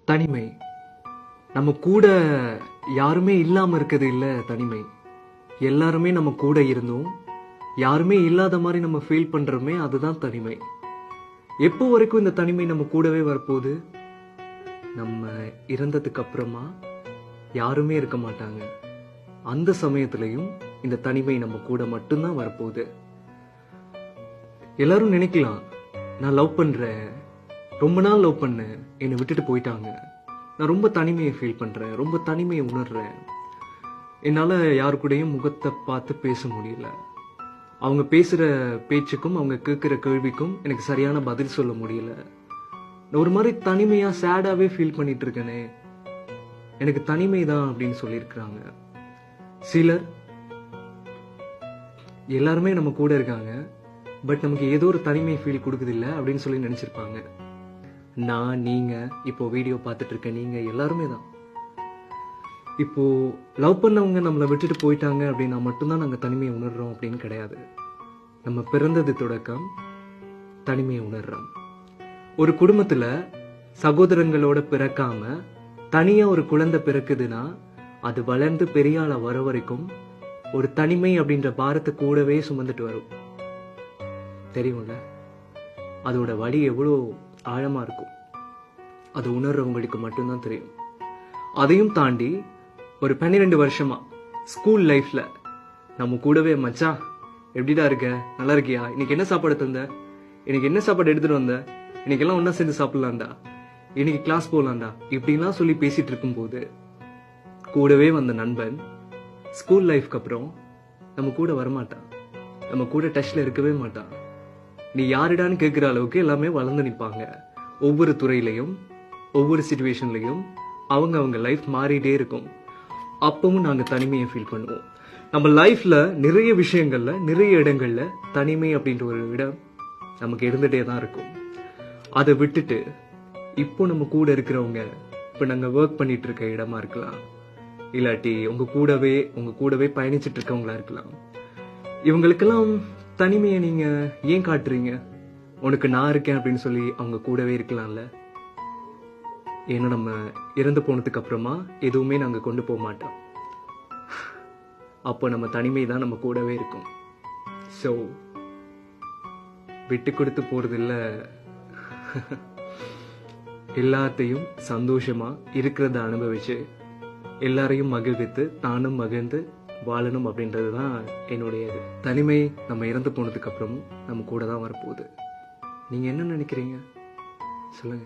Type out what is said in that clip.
தனிமை. நம்ம கூட யாருமே இல்லாம இருக்கிறது இல்ல தனிமை. எல்லாருமே நம்ம கூட இருந்தோம். யாருமே இல்லாத மாதிரி நம்ம ஃபீல் பண்றோமே, அதுதான் தனிமை. எப்போ வரைக்கும் இந்த தனிமை நம்ம கூடவே வரப்போகுது? நம்ம இறந்ததுக்கு அப்புறமா யாருமே இருக்க மாட்டாங்க. அந்த சமயத்திலையும் இந்த தனிமை நம்ம கூட மட்டும்தான் வரப்போகுது. எல்லாரும் நினைக்கலாம், நான் லவ் பண்றேன், ரொம்ப நாள் லவ் பண்ணேன், என்னை விட்டுட்டு போயிட்டாங்க, நான் ரொம்ப தனிமையை ஃபீல் பண்றேன், ரொம்ப தனிமையை உணர்றேன், என்னால யாரு கூடயும் முகத்தை பார்த்து பேச முடியல, அவங்க பேசுற பேச்சுக்கும் அவங்க கேட்கிற கேள்விக்கும் எனக்கு சரியான பதில் சொல்ல முடியல, நான் ஒரு மாதிரி தனிமையா சேடாவே ஃபீல் பண்ணிட்டு இருக்கேனே, எனக்கு தனிமை தான் அப்படின்னு சொல்லியிருக்கிறாங்க. சிலர் எல்லாருமே நம்ம கூட இருக்காங்க, பட் நமக்கு ஏதோ ஒரு தனிமை ஃபீல் கொடுக்குது இல்லை அப்படின்னு சொல்லி நினைச்சிருப்பாங்க. நான், நீங்க, இப்போ வீடியோ பார்த்துட்டு இருக்க நீங்க எல்லாருமே தான். இப்போ லவ் பண்ணவங்க நம்மளை விட்டுட்டு போயிட்டாங்க அப்படின்னா மட்டும்தான் நாங்கள் தனிமையை உணர்றோம் அப்படின்னு கிடையாது. நம்ம பிறந்தது தொடக்கம் தனிமையை உணர்றோம். ஒரு குடும்பத்துல சகோதரங்களோட பிறக்காம தனியா ஒரு குழந்தை பிறக்குதுன்னா அது வளர்ந்து பெரிய ஆளா வர வரைக்கும் ஒரு தனிமை அப்படின்ற பாரத்தை கூடவே சுமந்துட்டு வரும். தெரியும்ல, அதோட வலி எவ்வளோ ஆழமா இருக்கும், அது உணர்றவங்களுக்கு மட்டும்தான் தெரியும். அதையும் தாண்டி ஒரு 12 வருஷமா ஸ்கூல் லைஃப்ல நம்ம கூடவே, மச்சான் எப்படிடா இருக்க, நல்லா இருக்கியா, இன்னைக்கு என்ன சாப்பாடு தந்த, இன்னைக்கு என்ன சாப்பாடு எடுத்துட்டு வந்த, இன்னைக்கு எல்லாம் ஒன்னா சேர்ந்து சாப்பிடலாம்டா, இன்னைக்கு கிளாஸ் போகலாம்டா, இப்படிலாம் சொல்லி பேசிட்டு இருக்கும் போது கூடவே வந்த நண்பன் ஸ்கூல் லைஃப்க்கு அப்புறம் நம்ம கூட வரமாட்டான், நம்ம கூட டச்ல இருக்கவே மாட்டான். நீ யாருடான்னு கேட்கிற அளவுக்கு எல்லாமே வளர்ந்து நிற்பாங்க. ஒவ்வொரு துறையிலையும் ஒவ்வொரு சிச்சுவேஷன்லையும் அவங்க லைஃப் மாறிட்டே இருக்கும். அப்பவும் நாங்க தனிமையை ஃபீல் பண்ணுவோம். நம்ம லைஃப்ல நிறைய விஷயங்கள்ல நிறைய இடங்கள்ல தனிமை அப்படின்ற ஒரு இடம் நமக்கு இருந்துட்டே தான் இருக்கும். அதை விட்டுட்டு இப்போ நம்ம கூட இருக்கிறவங்க, இப்போ நாங்க ஒர்க் பண்ணிட்டு இருக்க இடமா இருக்கலாம், இல்லாட்டி உங்க கூடவே பயணிச்சுட்டு இருக்கவங்களா இருக்கலாம், இவங்களுக்கெல்லாம் தனிமையை நீங்க ஏன் காட்டுறீங்க? உனக்கு நான் இருக்கேன் அப்படின்னு சொல்லி அவங்க கூடவே இருக்கலாம்ல. ஏன்னா நம்ம இறந்து போனதுக்கு அப்புறமா எதுவுமே நாங்க கொண்டு போக மாட்டோம். அப்போ நம்ம தனிமை தான் நம்ம கூடவே இருக்கும். ஸோ விட்டு கொடுத்து போறது இல்ல, எல்லாத்தையும் சந்தோஷமா இருக்கிறத அனுபவிச்சு எல்லாரையும் மகிழ்வித்து தானும் மகிழ்ந்து வாழணும் அப்படின்றது தான் என்னுடைய இது. தனிமை நம்ம இறந்து போனதுக்கு அப்புறமும் நம்ம கூட தான் வரப்போகுது. நீங்க என்ன நினைக்கிறீங்க சொல்லுங்க.